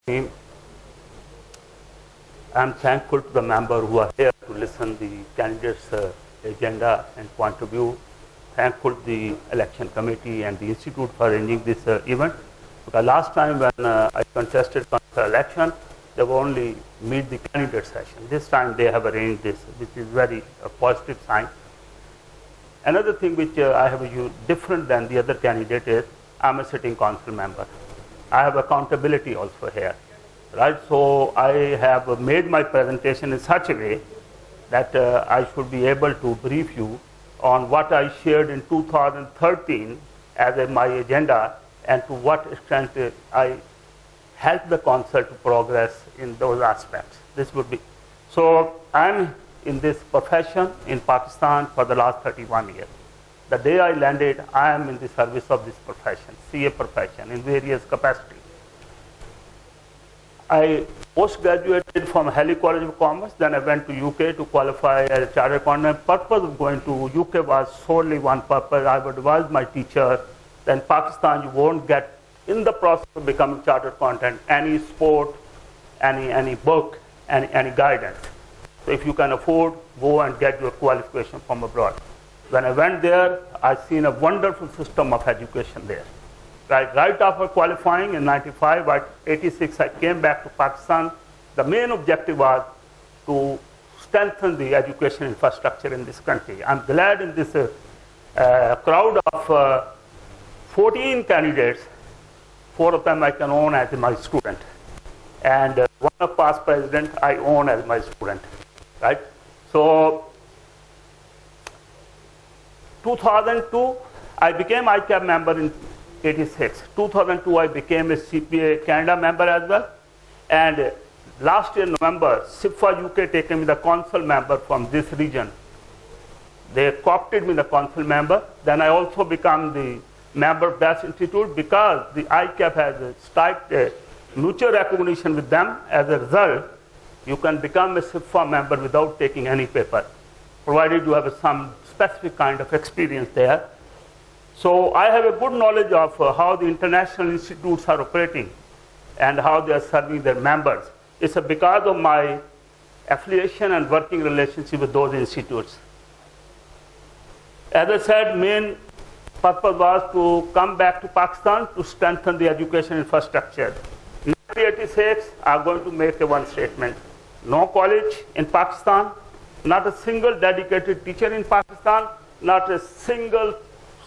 team. I'm thankful to the members who are here to listen to the candidates' agenda and point of view. Thankful to the election committee and the institute for arranging this event. Because last time when I contested for the election, they were only meet the candidate session. This time they have arranged this, which is very positive sign. Another thing which I have different than the other candidate is I'm a sitting council member. I have accountability also here, right? So I have made my presentation in such a way that I should be able to brief you on what I shared in 2013 as my agenda and to what extent I helped the council to progress in those aspects. This would be. So I'm in this profession in Pakistan for the last 31 years. The day I landed, I am in the service of this profession, CA profession, in various capacities. I post-graduated from Hallie College of Commerce, then I went to UK to qualify as a chartered accountant. Purpose of going to UK was solely one purpose. I would advise my teacher that in Pakistan you won't get, in the process of becoming chartered accountant, any support, any book, any guidance. So if you can afford, go and get your qualification from abroad. When I went there, I seen a wonderful system of education there. Right after qualifying in 95, by 86, I came back to Pakistan. The main objective was to strengthen the education infrastructure in this country. I'm glad in this crowd of 14 candidates, 4 of them I can own as my student. And one of past president I own as my student, right? So 2002, I became ICAP member in 86. 2002, I became a CPA Canada member as well. And last year, November, SIFA UK taken me the council member from this region. They co-opted me the council member. Then I also become the member of that institute because the ICAP has started a mutual recognition with them. As a result, you can become a SIFA member without taking any paper, provided you have some specific kind of experience there. So I have a good knowledge of how the international institutes are operating and how they are serving their members. It's because of my affiliation and working relationship with those institutes. As I said, main purpose was to come back to Pakistan to strengthen the education infrastructure. In 1986, I'm going to make one statement. No college in Pakistan, not a single dedicated teacher in Pakistan, not a single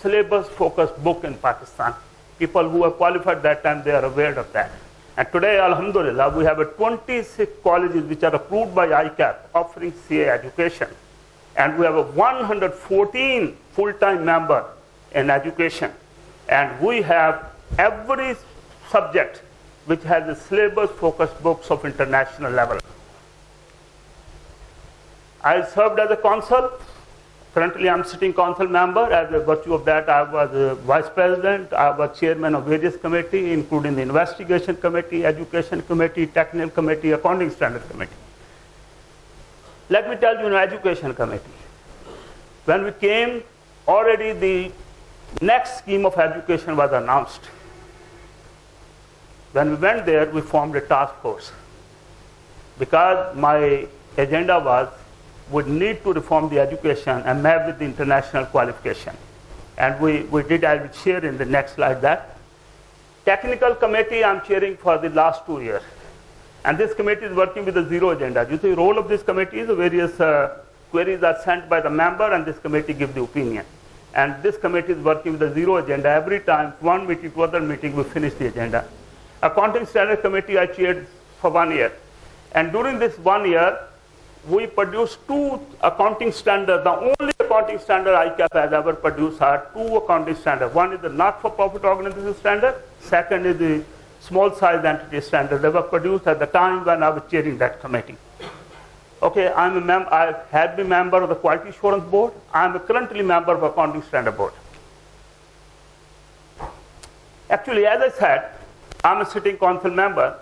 syllabus-focused book in Pakistan. People who have qualified that time, they are aware of that. And today, alhamdulillah, we have 26 colleges which are approved by ICAP offering CA education. And we have 114 full-time members in education. And we have every subject which has a syllabus-focused books of international level. I served as a consul. Currently, I'm sitting council member. As a virtue of that, I was a vice president. I was chairman of various committees, including the investigation committee, education committee, technical committee, accounting standard committee. Let me tell you, education committee. When we came, already the next scheme of education was announced. When we went there, we formed a task force. Because my agenda was would need to reform the education and map with the international qualification. And we did, I will share in the next slide that. Technical committee I'm chairing for the last 2 years. And this committee is working with a zero agenda. You see, the role of this committee is various queries are sent by the member and this committee gives the opinion. And this committee is working with a zero agenda. Every time, one meeting to other meeting, we finish the agenda. Accounting Standard Committee I chaired for 1 year. And during this 1 year, we produced 2 accounting standards. The only accounting standard ICAP has ever produced are 2 accounting standards. One is the not-for-profit organization standard. Second is the small-size entity standard. They were produced at the time when I was chairing that committee. Okay, I had been member of the Quality Assurance Board. I'm currently member of Accounting Standard Board. Actually, as I said, I'm a sitting council member.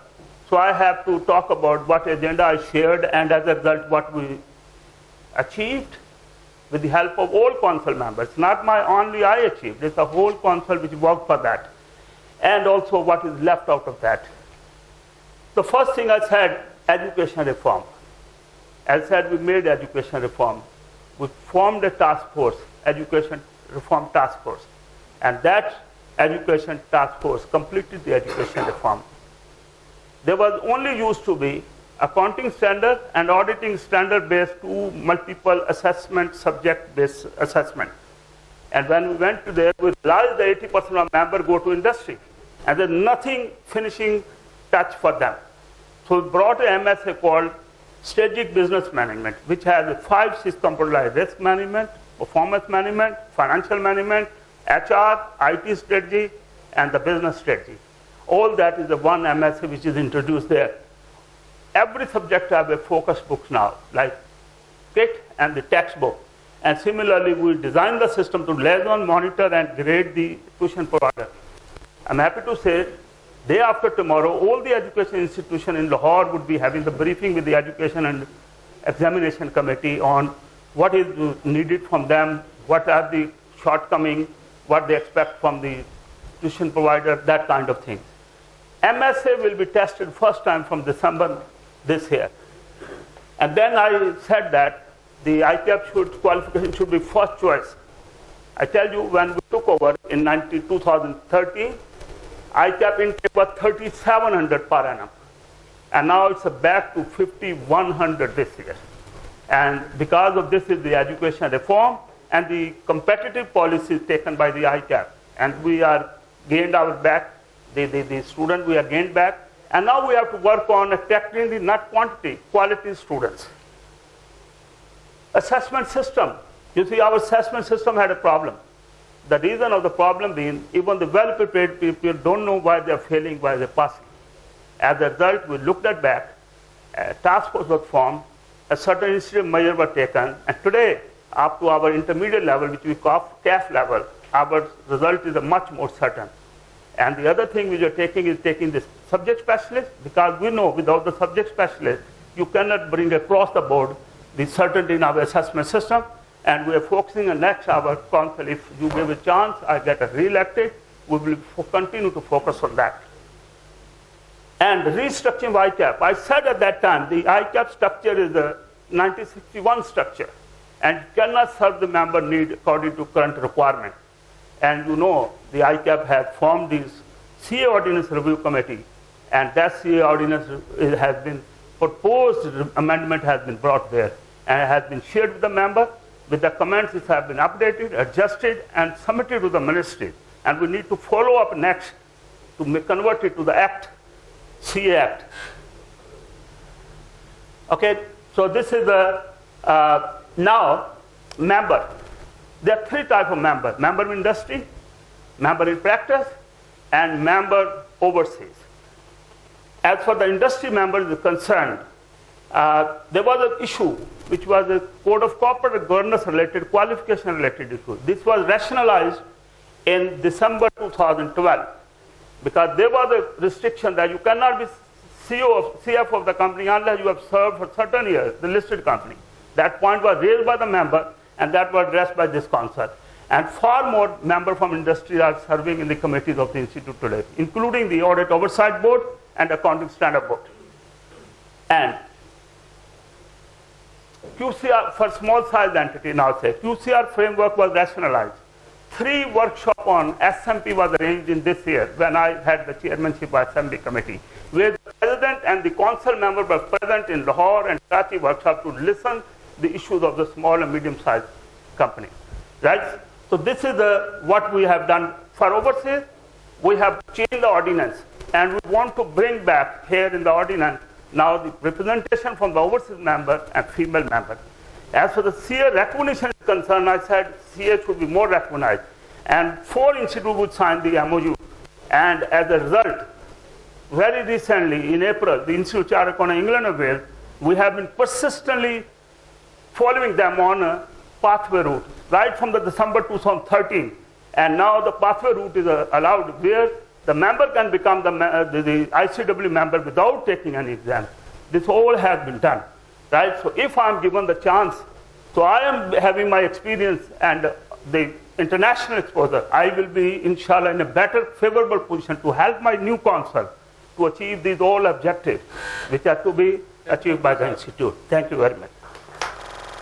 So I have to talk about what agenda I shared and as a result what we achieved with the help of all council members. Not my only I achieved, it's a whole council which worked for that. And also what is left out of that. The first thing I said, education reform. As I said, we made education reform. We formed a task force, education reform task force. And that education task force completed the education reform. There was only used to be accounting standard and auditing standard based to multiple assessment, subject based assessment. And when we went to there, we realized that 80% of members go to industry. And there's nothing finishing touch for them. So we brought an MSA called Strategic Business Management, which has 5 6 components like risk management, performance management, financial management, HR, IT strategy, and the business strategy. All that is the one MSA which is introduced there. Every subject has a focus book now, like kit and the textbook. And similarly, we design the system to liaison, monitor, and grade the tuition provider. I'm happy to say, day after tomorrow, all the education institutions in Lahore would be having the briefing with the Education and Examination Committee on what is needed from them, what are the shortcomings, what they expect from the tuition provider, that kind of thing. MSA will be tested first time from December this year. And then I said that the ICAP qualification should be first choice. I tell you, when we took over in 2013, ICAP intake was 3,700 per annum. And now it's back to 5,100 this year. And because of this is the education reform and the competitive policies taken by the ICAP. And we are gained our back, the student we are gained back. And now we have to work on attracting the not quantity, quality students. Assessment system. You see, our assessment system had a problem. The reason of the problem being, even the well-prepared people don't know why they're failing, why they're passing. As a result, we looked at back, a task force was formed, a certain institute measures were taken, and today, up to our intermediate level, which we call CAF level, our result is a much more certain. And the other thing we are taking is taking this subject specialist, because we know without the subject specialist, you cannot bring across the board the certainty in our assessment system. And we are focusing on next our council. If you give a chance, I get re-elected, we will continue to focus on that. And restructuring ICAP. I said at that time, the ICAP structure is a 1961 structure and cannot serve the member need according to current requirement. And you know, the ICAP has formed this CA Ordinance Review Committee, and that CA Ordinance has been proposed, amendment has been brought there, and has been shared with the member. With the comments, it have been updated, adjusted, and submitted to the ministry. And we need to follow up next to convert it to the Act, CA Act. Okay, so this is the, now, member. There are 3 types of members: member in industry, member in practice, and member overseas. As for the industry members is concerned, there was an issue which was a Code of Corporate Governance related, qualification related issue. This was rationalized in December 2012 because there was a restriction that you cannot be CF of the company unless you have served for certain years, the listed company. That point was raised by the member, and that was addressed by this council. And far more members from industry are serving in the committees of the institute today, including the Audit Oversight Board and Accounting Standard Board. And QCR, for small size entity now say, QCR framework was rationalized. 3 workshops on SMP was arranged in this year when I had the chairmanship of Assembly Committee, where the president and the council member were present in Lahore and Karachi workshop to listen the issues of the small and medium sized company. Right? So this is what we have done for overseas. We have changed the ordinance, and we want to bring back here in the ordinance now the representation from the overseas member and female member. As for the CA recognition is concerned, I said CA should be more recognized. And 4 institutes would sign the MOU. And as a result, very recently in April, the Institute of Chartered Accountants England and Wales, we have been persistently following them on a pathway route, right from the December 2013. And now the pathway route is allowed where the member can become the ICW member without taking any exam. This all has been done, right? So if I'm given the chance, so I am having my experience and the international exposure, I will be, inshallah, in a better, favorable position to help my new council to achieve these all objectives which are to be achieved by the institute. Thank you very much.